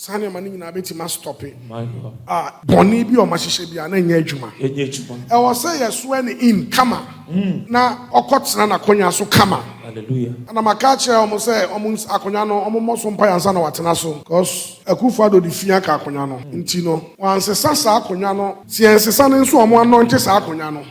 Sanya mani na beti ma stop it. My God. Boni bi o ma hihye bia na nya adwuma. E wo say yeso ni in kama. Na okotsena na konya so kama. Hallelujah. Ana maka kire o mo say o mo akonya no o mo moso mpa yansa na watena so because Akufo Addo di fia ka akonya no. Nti no wansesa sa akonya no, si ensesa ne nso o mo ano nche sa akonya no.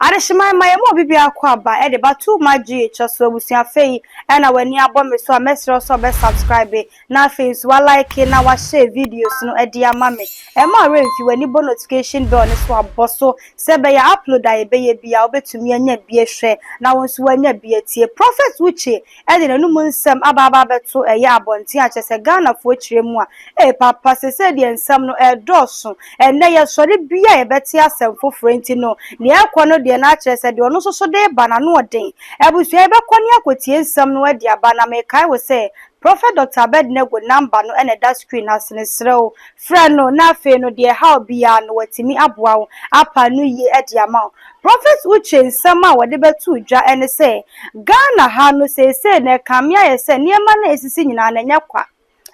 Adeshima my mo bibi akwaba e de ba too magi choso abusia fei e na wani abome so mesro so be subscribe na face wa like na wa share videos no e de ama me e ma remfi wani bo notification bell ne so aboso se be ya upload a be ye bia obetumi anya bia hwe na won so anya bia tie prophet uche e de nanu mu nsem ababa beto e ya abonti a chese Ghana fo chire mu a e papa se de nsem no e doso e na ye sori bia e beti asem fo frenti no ne akwa no na chere se de ono so de ba na no odin ebusu ebe kwani akotie nsam no ade aba na me kai we say Prophet Dr. Abednego number no ene that screen asene srew friend no na fe no de how bia no watimi aboa wo apa no yi ade ama Prophet uche nsam a wode betu dwa ene say Ghana ha no say na kamia ye say niema na esisi nyina na nyakwa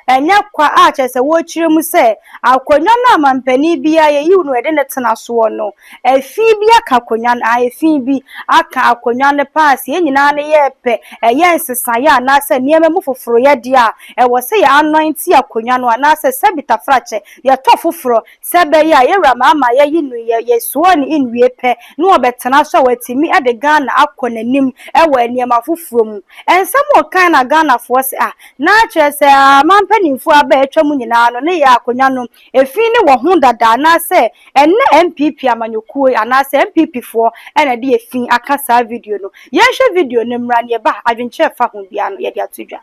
enya kwa a chese wo chire mu se akonwa na mampani bia ye yiwu no ede ne tena so no efi bia ka konwa na efi bi aka akonwa ne pass ye nyina ne ye pe eye nsesa ya na se nieme mu foforo ye dia e wo se ya anointi akonwa no na se sebita frache ye to foforo sebe ya ye rama ama ye yinu ye so ni inwie pe no obetena so watimi ade Ghana akonanim e wa niema foforo mu ensam o kan na Ghana fo se na chese panimfo aba etwa mu nyina no ne ya akonya no efi ne wo ho dada na se enne MPP amanyokuo ana se MPP fo ena de efi akasa video no ye hwe video ne mra ne ba adwenche fa ho bia no ye de atodwa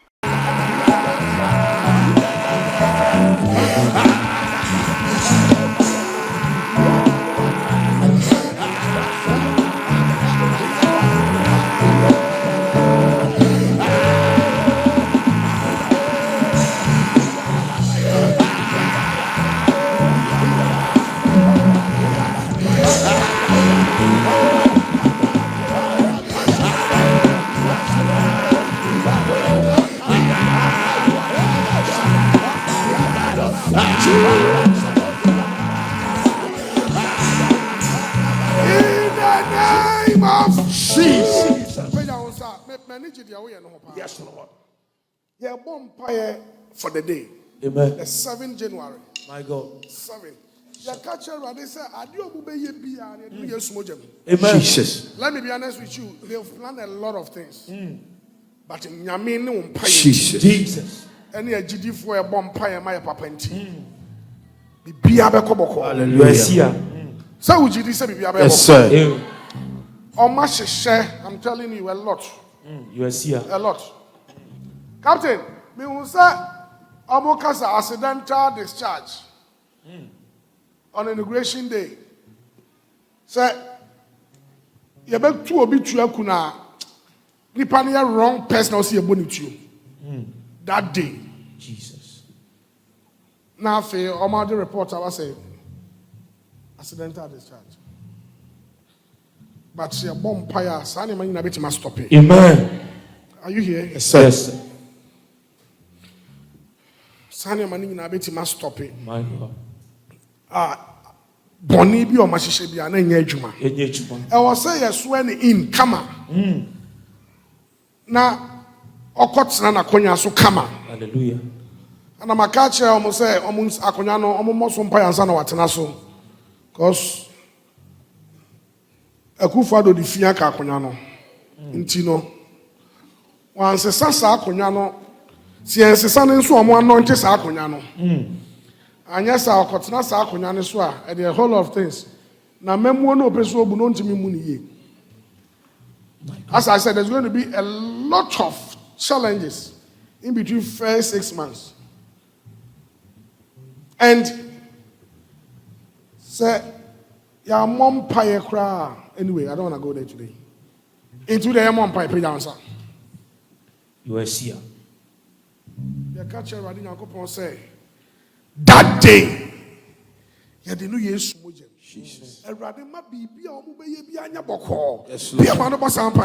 Yes, Lord. Yeah, bonfire for the day. Amen. The 7th January. My God. 7. Yeah, catcher, they say, Amen. Jesus. Let me be honest with you. They've planned a lot of things. But in Yamin, Jesus. Any GD for a bonfire, my papa and tea. Be Hallelujah. So, would you say, yes, sir. I'm telling you a lot. A lot. Captain, me will say, almost accidental discharge on inauguration day. Say, you bet to obi to kuna. Nipa niya wrong person or see a bonnet to you. That day. Jesus. Now, for the report, I was saying, accidental discharge. But see a bomb fire, Sani man, you must stop it. Amen. Are you here? Yes, sir. Yes, sir. Sani man, you must stop it. My God. Boni bi o ma hihye bia na nya adwuma. E wo say yeso ni in kama. Na okotsena na konya so kama. Hallelujah. Ana maka kire o mo say o mo akonya no o mo moso mpa yansa na watena so. Because Akufo Addo di fia ka akonya no. Nti no wansesa sa akonya no si ensesa ne nso o mo ano nche sa akonya no. Anya sa okotena sa akonya ne so a the whole of things. Na memuo no opeso obu no ntimi mu niye. As I said, there's going to be a lot of challenges in between first 6 months. And say ya mom pie cry. Anyway, I don't want to go there today. Into the mom pie pay down, sir. You are here. The catcher Radin Yakopon say that day Yɛde no Yesu mogya. Jesus. Awurade ma biribi a ɔmo bɛyɛ bi anya bɔkɔɔ. Yes, Lord. Bia ma no bɔ sampa.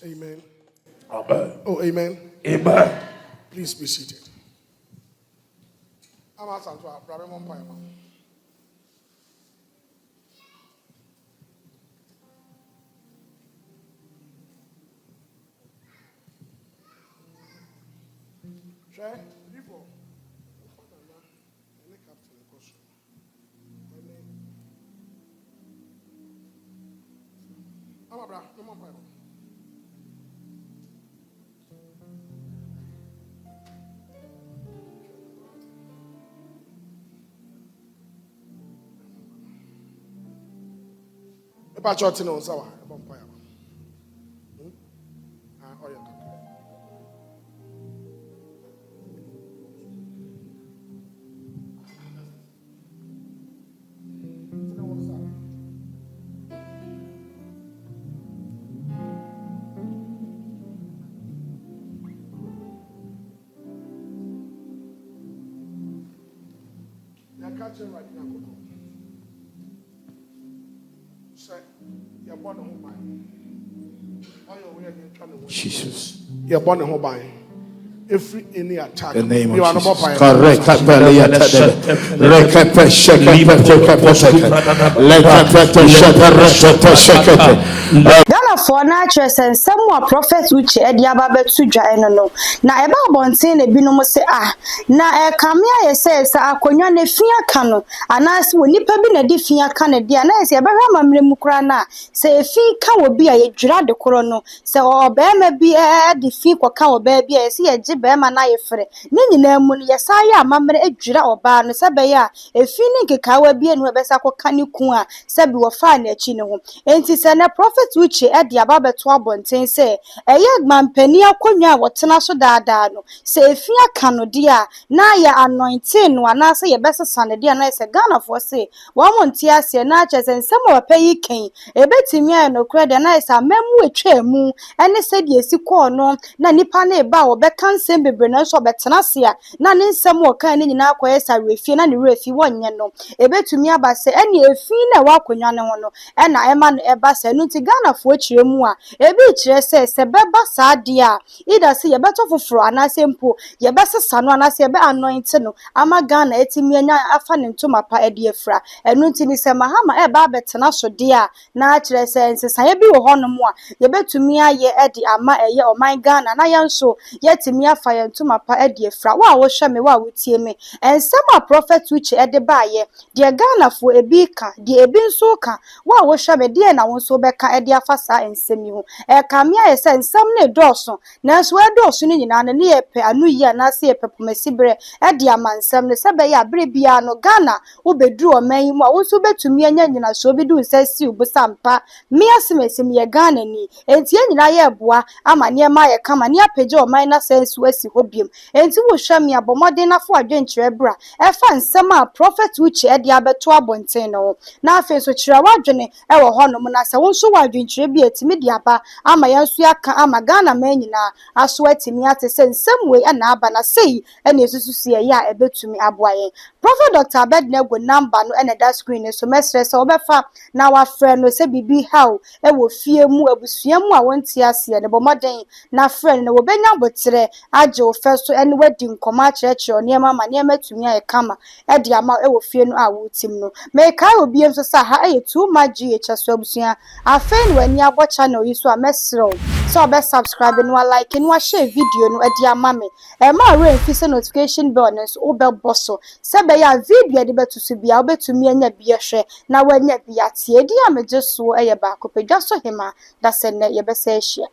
Amen. Amen. Oh, amen. Amen. Please be seated. I'm asking to our brother Mompire. Share people. I'm a brother. If I no sawa, vampire. Oh yeah. Jesus. You're born in Hobby. Every any attack. The name you of are Jesus. correct. Ghanafoɔ na akyerɛ sɛ nsɛm a prophet Uche de aba bɛto dwa no na ɛba abɔnten na binom sɛ na ɛkame ayɛ sɛ akonnwa na fi aka no anaasɛ wɔ nipa bi na de fi aka ne de a na ɛsɛ yɛbɛhwɛ amammerɛ mu koraa na sɛ efi ka wɔ bi a yɛdwira de korɔ no sɛ ɔbɛrima bi de fi kɔka wɔ baa bi a yɛsɛ yɛgye bɛrima na yɛfrɛ ne nyinaa mu no yɛsa yɛ amammerɛ adwira ɔbaa no sɛ bɛyɛ a efi ne nkekaawa bi anu ɛbɛsa kɔka ne ku a sɛ bi wɔfaa n'akyi ne ho enti sɛ na prophet Uche de aba bɛto abɔnten sɛ ɛyɛ mampani akonnwa a wɔtena so daadaa no sɛ efi aka no de a na yɛ anointing no anaasɛ yɛbɛsesa no de a na yɛ sɛ Ghanafoɔ se wɔn mo nte aseɛ na akyerɛ sɛ nsɛm a wɔpɛ yi kɛn ebetumi ayɛ nokorɛ de na yɛ sɛ amamu etwa mu ɛne sɛdeɛ esi kɔɔ no na nipa no eba a wɔbɛka nsɛm bebree na nso ɔbɛtena ase a na ne nsɛm a ɔka ne nyinaa akɔyɛ sɛ awerɛfie na ne werɛ fi wɔnyɛ no ebetumi aba sɛ ɛne efi na ɛwɔ akonnwa no ho no ɛna ɛma no ɛba sɛ no nti Ghanafoɔ kyerɛ mu a ebi kyerɛ sɛ bɛba saa deɛ a ida sɛ yɛbɛtɔ foforɔ anaasɛ mpo yɛbɛsesa no anaasɛ yɛbɛ anoint no ama Ghana etimi anya afa ne ntoma pa de afra ɛno nti ni sɛ Mahama ɛba abɛtena so deɛ a na akyerɛ sɛ nsesaeɛ bi wɔ hɔnom a yɛbɛtumi ayɛ de ama ɛyɛ ɔman Ghana na yɛn nso yɛtumi afa yɛn ntoma pa de afra wo a wohwɛ me wo a wotie me nsɛm a prophet Uche de baayɛ deɛ Ghanafoɔ ebi ka deɛ ebi nso ka wo a wohwɛ me deɛ na wo nso bɛka de afa saa nsɛm yi ho ɛkame ayɛ sɛ nsɛm ne dɔɔso nanso ɛdɔɔso no nyinaa no ne yɛpɛ ano yi anaasɛ yɛpɛ pomasiberɛ de ama nsɛm no sɛ bɛyɛ abere biara no Ghana wobɛduru ɔman yi mu a wo nso bɛtumi anya nyinasoɔ bi de wo nsa si wo bosampa me asemesim yɛ Ghana ni enti yɛn nyinaa yɛboa ama nneɛma ayɛ kama ne apagya ɔman na sɛ nso asi hɔ biom enti wohwɛ me abɔ mmɔden na fo adwenkyerɛ bra ɛfa nsɛm a prophet Uche de abɛto abɔnten no ho na afei nso kyerɛ w'adwene ɛwɔ hɔnom na sɛ wo nso wɔ adwenkyerɛ bi etimi de aba ama yɛn nso aka ama Ghana man nyinaa aso atimi ate sɛ nsɛm wei ɛna aba na sei ɛna esusu si ɛyɛ a ɛbɛtumi aboa yɛn prophet Dr. Abednego number no ɛna da screen so mɛsrɛ sɛ wɔbɛfa na wafrɛ no sɛ bibi haw ɛwɔ fie mu abusua mu a wɔnte aseɛ ne bɔ mmɔden na frɛ no na wɔbɛnya botrɛ agye wo fɛ so ɛne wadi nkɔmɔ akyerɛkyerɛ nneɛma ma nneɛma tumi ayɛ kama ɛde ama ɛwɔ fie no a wotim no mɛkae obi nso sɛ ha ɛyɛ too much GH so abusua afei no ani abɔ channel yi so a mɛsrɛ so be subscribe no like no share video no edi ama me e ma re fi se notification bell no so be bosso se be ya video de betusu bia obetumi anya bia hwe na wanya bia tie di ameje so e ye ba ko pedwa so hema da se ne ye be se hia